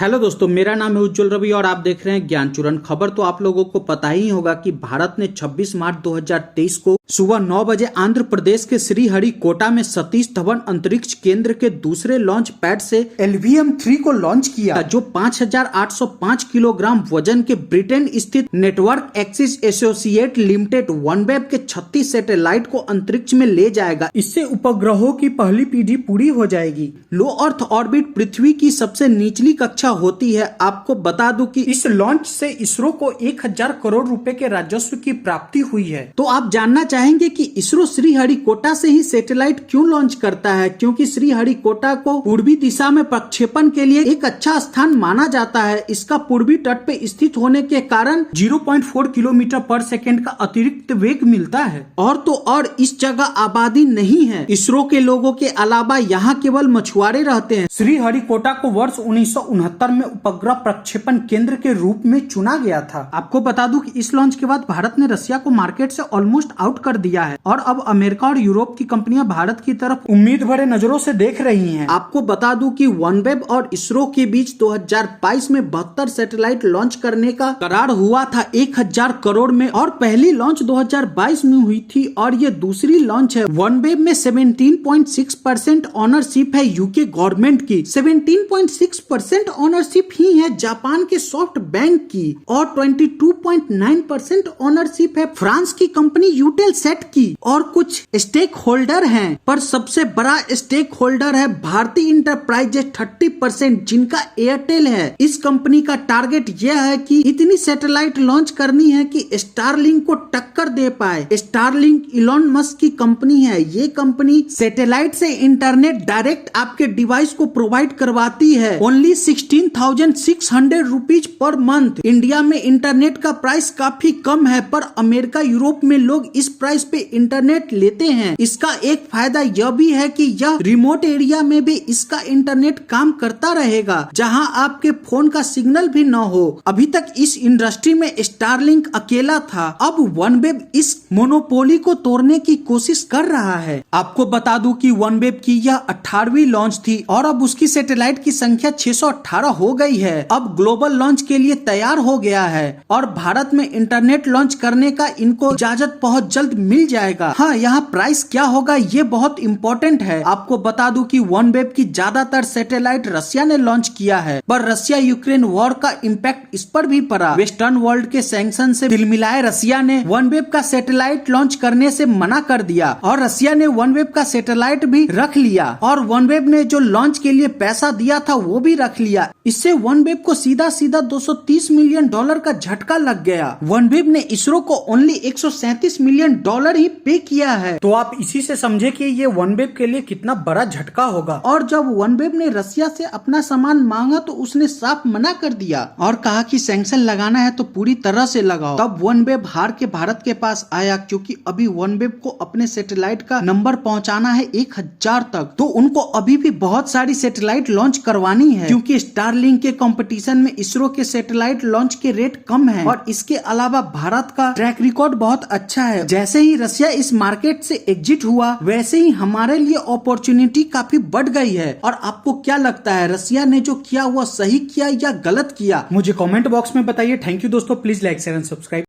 Hello दोस्तों, मेरा नाम है उज्जवल रवि और आप देख रहे हैं ज्ञान चूरन। खबर तो आप लोगों को पता ही होगा कि भारत ने 26 मार्च 2023 को सुबह 9 बजे आंध्र प्रदेश के श्रीहरिकोटा में सतीश धवन अंतरिक्ष केंद्र के दूसरे लॉन्च पैड से LVM-3 को लॉन्च किया, जो 5,805 किलोग्राम वजन के ब्रिटेन स्थित network axis associate limited OneWeb के 36 सैटेलाइट को अंतरिक्ष में ले जाएगा। इससे उपग्रहों की पहली पीढ़ी पूरी हो जाएगी। लो अर्थ ऑर्बिट पृथ्वी की सबसे निचली कक्षा होती है। आपको बता दूं कि इस लॉन्च से इसरो को 1000 करोड़ रुपए के राजस्व की प्राप्ति हुई है। तो आप जानना चाहेंगे कि इसरो श्रीहरिकोटा से ही सैटेलाइट क्यों लॉन्च करता है? क्योंकि श्रीहरिकोटा को पूर्वी दिशा में प्रक्षेपण के लिए एक अच्छा स्थान माना जाता है। इसका पूर्वी तट पे स्थित होने के कारण 0.4 किलोमीटर पर सेकेंड का अतिरिक्त वेग मिलता है। और तो और इस जगह आबादी नहीं है। इसरो के लोगों के अलावा यहाँ केवल मछुआरे रहते हैं। श्रीहरिकोटा को वर्ष 1969 में उपग्रह प्रक्षेपण केंद्र के रूप में चुना गया था। आपको बता दूं कि इस लॉन्च के बाद भारत ने रसिया को मार्केट से ऑलमोस्ट आउट कर दिया है और अब अमेरिका और यूरोप की कंपनियां भारत की तरफ उम्मीद भरे नजरों से देख रही हैं। आपको बता दूं कि वनवेब और इसरो के बीच 2022 में 72 सैटेलाइट लॉन्च करने का करार हुआ था 1000 करोड़ में, और पहली लॉन्च 2022 में हुई थी और ये दूसरी लॉन्च है। वनवेब में 17.6% ऑनरशिप है यूके गवर्नमेंट की, 17.6% ऑनरशिप ही है जापान के सॉफ्ट बैंक की और 22.9% ऑनरशिप है फ्रांस की कंपनी यूटेलसेट की और कुछ स्टेक होल्डर हैं। पर सबसे बड़ा स्टेक होल्डर है भारतीय इंटरप्राइजेज 30%, जिनका एयरटेल है। इस कंपनी का टारगेट यह है कि इतनी सैटेलाइट लॉन्च करनी है कि स्टारलिंक को टक्कर दे पाए। स्टारलिंक इलॉन मस्क की कंपनी है। ये कंपनी सैटेलाइट से इंटरनेट डायरेक्ट आपके डिवाइस को प्रोवाइड करवाती है। Only 16,600 rupees per month. India में इंटरनेट का प्राइस काफी कम है, पर अमेरिका यूरोप में लोग इस प्राइस पे इंटरनेट लेते हैं। इसका एक फायदा यह भी है कि यह रिमोट एरिया में भी इसका इंटरनेट काम करता रहेगा, जहां आपके फोन का सिग्नल भी न हो। अभी तक इस इंडस्ट्री में स्टारलिंक अकेला था, अब वनवेब इस मोनोपोली को तोड़ने की कोशिश कर रहा है। आपको बता दूं कि वनवेब की यह 18वीं लॉन्च थी और अब उसकी सैटेलाइट की संख्या 618 हो गई है। अब ग्लोबल लॉन्च के लिए तैयार हो गया है और भारत में इंटरनेट लॉन्च करने का इनको इजाजत बहुत जल्द मिल जाएगा। हाँ, यहाँ प्राइस क्या होगा ये बहुत इम्पोर्टेंट है। आपको बता दूं कि वनवेब की ज्यादातर सैटेलाइट रसिया ने लॉन्च किया है, पर रसिया यूक्रेन वॉर का इम्पैक्ट इस पर भी पड़ा। वेस्टर्न वर्ल्ड के सैंक्शन से दिल मिलाए रसिया ने वनवेब का सैटेलाइट लॉन्च करने से मना कर दिया और रसिया ने वनवेब का सैटेलाइट भी रख लिया और वनवेब ने जो लॉन्च के लिए पैसा दिया था वो भी रख लिया। इससे वनवेब को सीधा सीधा $230 मिलियन का झटका लग गया। वनवेब ने इसरो को ओनली $137 मिलियन ही पे किया है। तो आप इसी से समझे कि ये वनवेब के लिए कितना बड़ा झटका होगा। और जब वनवेब ने रसिया से अपना सामान मांगा तो उसने साफ मना कर दिया और कहा कि सैंक्शन लगाना है तो पूरी तरह से लगाओ। तब वनवेब हार के भारत के पास आया, क्योंकि अभी वनवेब को अपने सैटेलाइट का नंबर पहुंचाना है 1000 तक। तो उनको अभी भी बहुत सारी सैटेलाइट लॉन्च करवानी है, क्योंकि स्टारलिंक के कंपटीशन में इसरो के सैटेलाइट लॉन्च के रेट कम है और इसके अलावा भारत का ट्रैक रिकॉर्ड बहुत अच्छा है। जैसे ही रसिया इस मार्केट से एग्जिट हुआ, वैसे ही हमारे लिए अपॉर्चुनिटी काफी बढ़ गई है। और आपको क्या लगता है, रसिया ने जो किया वो सही किया या गलत किया? मुझे कमेंट बॉक्स में बताइए। थैंक यू दोस्तों, please like share and subscribe.